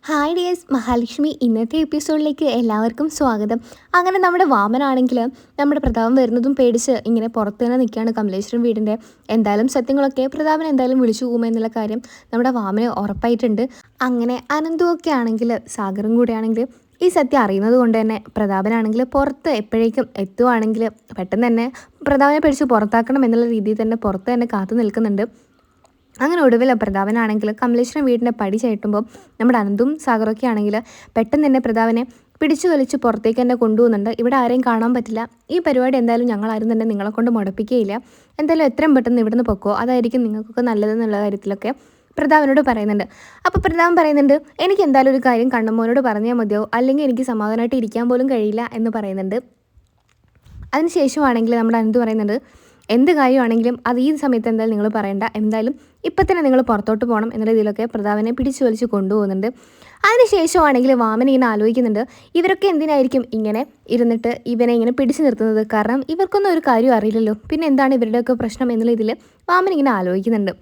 Hi dears, Mahalakshmi ഇന്നത്തെ എപ്പിസോഡിലേക്ക് എല്ലാവർക്കും സ്വാഗതം. അങ്ങനെ നമ്മുടെ വാമനാണെങ്കിൽ നമ്മുടെ പ്രതാപം വരുന്നതും പേടിച്ച് ഇങ്ങനെ പുറത്ത് തന്നെ നിൽക്കുകയാണ് കമലേശ്വരം വീടിൻ്റെ. എന്തായാലും സത്യങ്ങളൊക്കെ പ്രതാപൻ എന്തായാലും വിളിച്ചു പോകുമെന്നുള്ള കാര്യം നമ്മുടെ വാമന് ഉറപ്പായിട്ടുണ്ട്. അങ്ങനെ അനന്തുമൊക്കെ ആണെങ്കിൽ സാഗറും കൂടെ ആണെങ്കിൽ ഈ സത്യം അറിയുന്നത് കൊണ്ട് തന്നെ പ്രതാപനാണെങ്കിൽ പുറത്ത് എപ്പോഴേക്കും എത്തുവാണെങ്കിൽ പെട്ടെന്ന് തന്നെ പ്രതാപനെ പിടിച്ച് പുറത്താക്കണം എന്നുള്ള രീതിയിൽ തന്നെ പുറത്ത് തന്നെ കാത്തു നിൽക്കുന്നുണ്ട്. അങ്ങനെ ഒടുവിൽ പ്രതാപനാണെങ്കിൽ കമലേശ്വരം വീടിൻ്റെ പടി ചവിട്ടുമ്പോൾ നമ്മുടെ അനന്തും സാഗറൊക്കെ ആണെങ്കിൽ പെട്ടെന്ന് തന്നെ പ്രതാപനെ പിടിച്ചു വലിച്ച് പുറത്തേക്ക് തന്നെ കൊണ്ടുപോകുന്നുണ്ട്. ഇവിടെ ആരെയും കാണാൻ പറ്റില്ല, ഈ പരിപാടി എന്തായാലും ഞങ്ങളാരും തന്നെ നിങ്ങളെ കൊണ്ട് മുടപ്പിക്കുകയില്ല, എന്തായാലും എത്രയും പെട്ടെന്ന് ഇവിടുന്ന് പൊക്കോ, അതായിരിക്കും നിങ്ങൾക്കൊക്കെ നല്ലതെന്നുള്ള കാര്യത്തിലൊക്കെ പ്രതാപനോട് പറയുന്നുണ്ട്. അപ്പോൾ പ്രതാപൻ പറയുന്നുണ്ട്, എനിക്ക് എന്തായാലും ഒരു കാര്യം കണ്ണമ്മോനോട് പറഞ്ഞാൽ മതിയോ, അല്ലെങ്കിൽ എനിക്ക് സമാധാനമായിട്ട് ഇരിക്കാൻ പോലും കഴിയില്ല എന്ന് പറയുന്നുണ്ട്. അതിനുശേഷമാണെങ്കിൽ നമ്മുടെ അനന്ത് പറയുന്നുണ്ട്, എന്ത് കാര്യമാണെങ്കിലും അത് ഈ സമയത്ത് എന്തായാലും നിങ്ങൾ പറയണ്ട, എന്തായാലും ഇപ്പം തന്നെ നിങ്ങൾ പുറത്തോട്ട് പോകണം എന്ന രീതിയിലൊക്കെ പ്രതാപനെ പിടിച്ചു വലിച്ച് കൊണ്ടുപോകുന്നുണ്ട്. അതിനുശേഷമാണെങ്കിൽ വാമൻ ഇങ്ങനെ ആലോചിക്കുന്നുണ്ട്, ഇവരൊക്കെ എന്തിനായിരിക്കും ഇങ്ങനെ ഇരുന്നിട്ട് ഇവനെ ഇങ്ങനെ പിടിച്ചു നിർത്തുന്നത്, കാരണം ഇവർക്കൊന്നും ഒരു കാര്യം അറിയില്ലല്ലോ, പിന്നെ എന്താണ് ഇവരുടെയൊക്കെ പ്രശ്നം എന്നുള്ള ഇതിൽ വാമൻ ഇങ്ങനെ ആലോചിക്കുന്നുണ്ട്.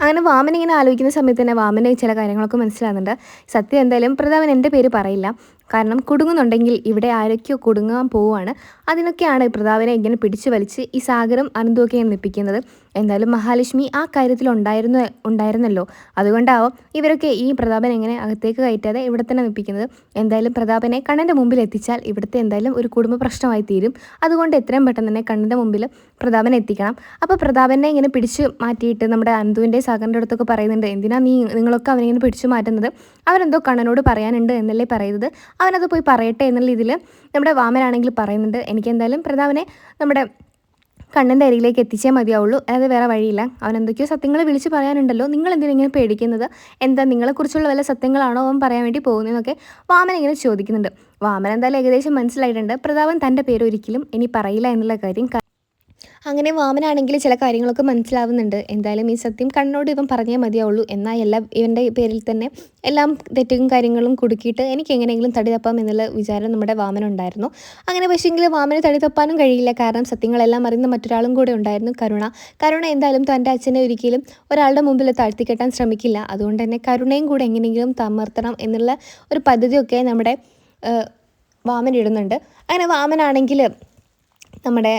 അങ്ങനെ വാമൻ ഇങ്ങനെ ആലോചിക്കുന്ന സമയത്ത് തന്നെ വാമന് ചില കാര്യങ്ങളൊക്കെ മനസ്സിലാകുന്നുണ്ട്. സത്യം എന്തായാലും പ്രതാപൻ എൻ്റെ പേര് പറയില്ല, കാരണം കുടുങ്ങുന്നുണ്ടെങ്കിൽ ഇവിടെ ആരൊക്കെയോ കുടുങ്ങാൻ പോവുകയാണ്, അതിനൊക്കെയാണ് പ്രതാപനെ ഇങ്ങനെ പിടിച്ചു വലിച്ച് ഈ സാഗരം അനന്തുമൊക്കെ നിപ്പിക്കുന്നത്. എന്തായാലും മഹാലക്ഷ്മി ആ കാര്യത്തിൽ ഉണ്ടായിരുന്നല്ലോ, അതുകൊണ്ടാവും ഇവരൊക്കെ ഈ പ്രതാപൻ എങ്ങനെ അകത്തേക്ക് കയറ്റാതെ ഇവിടെ തന്നെ നിപ്പിക്കുന്നത്. എന്തായാലും പ്രതാപനെ കണ്ണൻ്റെ മുമ്പിൽ എത്തിച്ചാൽ ഇവിടുത്തെ എന്തായാലും ഒരു കുടുംബ പ്രശ്നമായി തീരും, അതുകൊണ്ട് എത്രയും പെട്ടെന്ന് തന്നെ കണ്ണൻ്റെ മുമ്പിൽ പ്രതാപനെ എത്തിക്കണം. അപ്പോൾ പ്രതാപനെ ഇങ്ങനെ പിടിച്ചു മാറ്റിയിട്ട് നമ്മുടെ അനന്തുവിൻ്റെ സാഗറിൻ്റെ അടുത്തൊക്കെ പറയുന്നുണ്ട്, എന്തിനാ നിങ്ങളൊക്കെ അവനിങ്ങനെ പിടിച്ചു മാറ്റുന്നത്, അവരെന്തോ കണ്ണനോട് പറയാനുണ്ട് എന്നല്ലേ പറയുന്നത്, അവനത് പോയി പറയട്ടെ എന്നുള്ള ഇതിൽ നമ്മുടെ വാമനാണെങ്കിൽ പറയുന്നുണ്ട്, എനിക്ക് എന്തായാലും പ്രതാപനെ നമ്മുടെ കണ്ണൻ്റെ അരികിലേക്ക് എത്തിച്ചേ മതിയാവുള്ളൂ, അതായത് വേറെ വഴിയില്ല, അവൻ എന്തൊക്കെയോ സത്യങ്ങൾ വിളിച്ച് പറയാനുണ്ടല്ലോ, നിങ്ങൾ എന്തിനാ ഇങ്ങനെ പേടിക്കുന്നത്, എന്താ നിങ്ങളെക്കുറിച്ചുള്ള വല്ല സത്യങ്ങളാണോ അവൻ പറയാൻ വേണ്ടി പോകുന്നതെന്നൊക്കെ വാമൻ ഇങ്ങനെ ചോദിക്കുന്നുണ്ട്. വാമൻ എന്തായാലും ഏകദേശം മനസ്സിലായിട്ടുണ്ട്, പ്രതാപൻ തൻ്റെ പേര് ഒരിക്കലും ഇനി പറയില്ല എന്നുള്ള കാര്യം. അങ്ങനെ വാമനാണെങ്കിൽ ചില കാര്യങ്ങളൊക്കെ മനസ്സിലാവുന്നുണ്ട്, എന്തായാലും ഈ സത്യം കണ്ണോട് ഇവൻ പറഞ്ഞേ മതിയാവുള്ളൂ, എന്നാൽ ഇവൻ്റെ പേരിൽ തന്നെ എല്ലാം തെറ്റും കാര്യങ്ങളും കുടുക്കിയിട്ട് എനിക്ക് എങ്ങനെയെങ്കിലും തടി തപ്പാം എന്നുള്ള വിചാരം നമ്മുടെ വാമനുണ്ടായിരുന്നു. അങ്ങനെ പക്ഷേങ്കിൽ വാമന് തടി തപ്പാനും കഴിയില്ല, കാരണം സത്യങ്ങളെല്ലാം അറിയുന്ന മറ്റൊരാളും കൂടെ ഉണ്ടായിരുന്നു, കരുണ എന്തായാലും തൻ്റെ അച്ഛനെ ഒരിക്കലും ഒരാളുടെ മുമ്പിൽ താഴ്ത്തിക്കെട്ടാൻ ശ്രമിക്കില്ല, അതുകൊണ്ട് തന്നെ കരുണയും കൂടെ എങ്ങനെയെങ്കിലും തമർത്തണം എന്നുള്ള ഒരു പദ്ധതിയൊക്കെ നമ്മുടെ വാമൻ ഇടുന്നുണ്ട്. അങ്ങനെ വാമനാണെങ്കിൽ നമ്മുടെ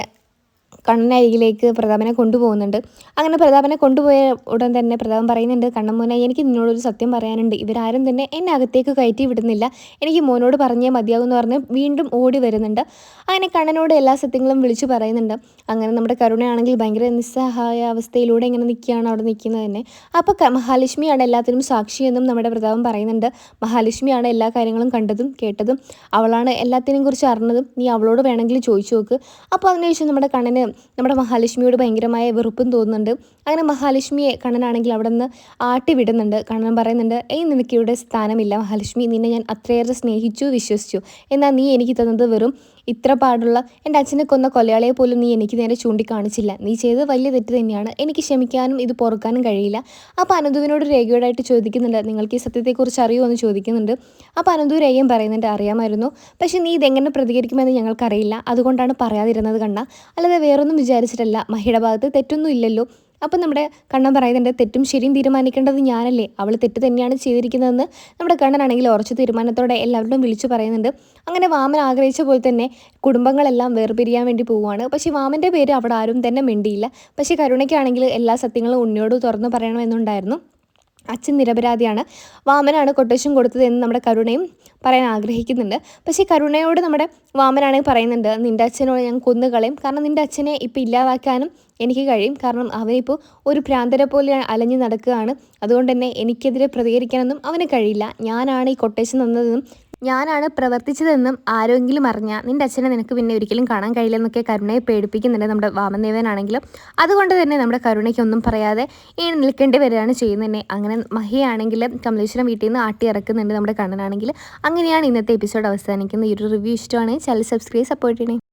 കണ്ണനരികിലേക്ക് പ്രതാപനെ കൊണ്ടുപോകുന്നുണ്ട്. അങ്ങനെ പ്രതാപനെ കൊണ്ടുപോയ ഉടൻ തന്നെ പ്രതാപൻ പറയുന്നുണ്ട്, കണ്ണമ്മോനെ എനിക്ക് നിന്നോടൊരു സത്യം പറയാനുണ്ട്, ഇവരാരും തന്നെ എന്നെ അകത്തേക്ക് കയറ്റി വിടുന്നില്ല, എനിക്ക് മോനോട് പറഞ്ഞേ മതിയാകും എന്ന് പറഞ്ഞ് വീണ്ടും ഓടി വരുന്നുണ്ട്. അങ്ങനെ കണ്ണനോട് എല്ലാ സത്യങ്ങളും വിളിച്ചു പറയുന്നുണ്ട്. അങ്ങനെ നമ്മുടെ കരുണയാണെങ്കിൽ ഭയങ്കര നിസ്സഹായ അവസ്ഥയിലൂടെ ഇങ്ങനെ നിൽക്കുകയാണ് അവിടെ നിൽക്കുന്നത് തന്നെ. അപ്പോൾ മഹാലക്ഷ്മിയാണ് എല്ലാത്തിനും സാക്ഷിയെന്നും നമ്മുടെ പ്രതാപൻ പറയുന്നുണ്ട്. മഹാലക്ഷ്മിയാണ് എല്ലാ കാര്യങ്ങളും കണ്ടതും കേട്ടതും, അവളാണ് എല്ലാത്തിനെയും കുറിച്ച് അറിഞ്ഞതും, നീ അവളോട് വേണമെങ്കിൽ ചോദിച്ചു നോക്ക്. അപ്പോൾ അതിനുശേഷം നമ്മുടെ കണ്ണന് നമ്മുടെ മഹാലക്ഷ്മിയോട് ഭയങ്കരമായ വെറുപ്പും തോന്നുന്നുണ്ട്. അങ്ങനെ മഹാലക്ഷ്മിയെ കണ്ണനാണെങ്കിൽ അവിടെ നിന്ന് ആട്ടി വിടുന്നുണ്ട്. കണ്ണൻ പറയുന്നുണ്ട്, നിനക്ക് ഇവിടെ സ്ഥാനമില്ല മഹാലക്ഷ്മി, നിന്നെ ഞാൻ അത്രയേറെ സ്നേഹിച്ചു വിശ്വസിച്ചു, എന്നാൽ നീ എനിക്ക് തന്നത് വെറും ഇത്ര പാടുള്ള എൻ്റെ അച്ഛനെ കൊന്ന കൊലയാളിയെ പോലും നീ എനിക്ക് നേരെ ചൂണ്ടിക്കാണിച്ചില്ല, നീ ചെയ്തത് വലിയ തെറ്റ് തന്നെയാണ്, എനിക്ക് ക്ഷമിക്കാനും ഇത് പൊറുക്കാനും കഴിയില്ല. അപ്പോൾ അനന്തുവിനോട് രേഖയോടായിട്ട് ചോദിക്കുന്നുണ്ട്, നിങ്ങൾക്ക് ഈ സത്യത്തെക്കുറിച്ച് അറിയുമോ എന്ന് ചോദിക്കുന്നുണ്ട്. അപ്പോൾ അനന്തു രേഖയും പറയുന്നുണ്ട്, അറിയാമായിരുന്നു, പക്ഷേ നീ ഇതെങ്ങനെ പ്രതികരിക്കുമെന്ന് ഞങ്ങൾക്കറിയില്ല, അതുകൊണ്ടാണ് പറയാതിരുന്നത് കണ്ണ, അല്ലാതെ വേറൊന്നും വിചാരിച്ചിട്ടല്ല, മഹിയുടെ ഭാഗത്ത് തെറ്റൊന്നും ഇല്ലല്ലോ. അപ്പം നമ്മുടെ കണ്ണൻ പറയുന്നുണ്ട്, തെറ്റും ശരിയും തീരുമാനിക്കേണ്ടത് ഞാനല്ലേ, അവൾ തെറ്റ് തന്നെയാണ് ചെയ്തിരിക്കുന്നതെന്ന് നമ്മുടെ കണ്ണനാണെങ്കിൽ ഉറച്ച തീരുമാനത്തോടെ എല്ലാവരോടും വിളിച്ചു പറയുന്നുണ്ട്. അങ്ങനെ വാമൻ ആഗ്രഹിച്ച പോലെ തന്നെ കുടുംബങ്ങളെല്ലാം വേർപിരിയാൻ വേണ്ടി പോവുകയാണ്. പക്ഷേ വാമൻ്റെ പേര് അവിടെ ആരും തന്നെ മിണ്ടിയില്ല. പക്ഷേ കരുണയ്ക്കാണെങ്കിൽ എല്ലാ സത്യങ്ങളും ഉണ്ണിയോട് തുറന്നു പറയണമെന്നുണ്ടായിരുന്നു. അച്ഛൻ നിരപരാധിയാണ്, വാമനാണ് കൊട്ടേഷൻ കൊടുത്തത് എന്ന് നമ്മുടെ കരുണയും പറയാൻ ആഗ്രഹിക്കുന്നുണ്ട്. പക്ഷേ കരുണയോട് നമ്മുടെ വാമനാണെങ്കിൽ പറയുന്നുണ്ട്, നിൻ്റെ അച്ഛനോട് ഞാൻ കൊന്നുകളയും, കാരണം നിൻ്റെ അച്ഛനെ ഇപ്പോൾ ഇല്ലാതാക്കാനും എനിക്ക് കഴിയും, കാരണം അവനിപ്പോൾ ഒരു ഭ്രാന്തരെ പോലെ അലഞ്ഞു നടക്കുകയാണ്, അതുകൊണ്ട് തന്നെ എനിക്കെതിരെ പ്രതികരിക്കാനൊന്നും അവന് കഴിയില്ല, ഞാനാണ് ഈ കൊട്ടേഷൻ തന്നതെന്നും ഞാനാണ് പ്രവർത്തിച്ചതെന്നും ആരെങ്കിലും അറിഞ്ഞാൽ നിൻ്റെ അച്ഛനെ നിനക്ക് പിന്നെ ഒരിക്കലും കാണാൻ കഴിയില്ലെന്നൊക്കെ കരുണയെ പേടിപ്പിക്കുന്നുണ്ട് നമ്മുടെ വാമദേവനാണെങ്കിലും. അതുകൊണ്ട് തന്നെ നമ്മുടെ കരുണയ്ക്കൊന്നും പറയാതെ ഇങ്ങനെ നിൽക്കേണ്ടി വരികയാണ് ചെയ്യുന്നത്. അങ്ങനെ മഹിയാണെങ്കിൽ കമലേശ്വരം വീട്ടിൽ നിന്ന് ആട്ടി ഇറക്കുന്നുണ്ട് നമ്മുടെ കണ്ണനാണെങ്കിൽ. അങ്ങനെയാണ് ഇന്നത്തെ എപ്പിസോഡ് അവസാനിക്കുന്നത്. ഈ ഒരു റിവ്യൂ ഇഷ്ടമാണ്, ചാനൽ സബ്സ്ക്രൈബ് സപ്പോർട്ട് ചെയ്യണേ.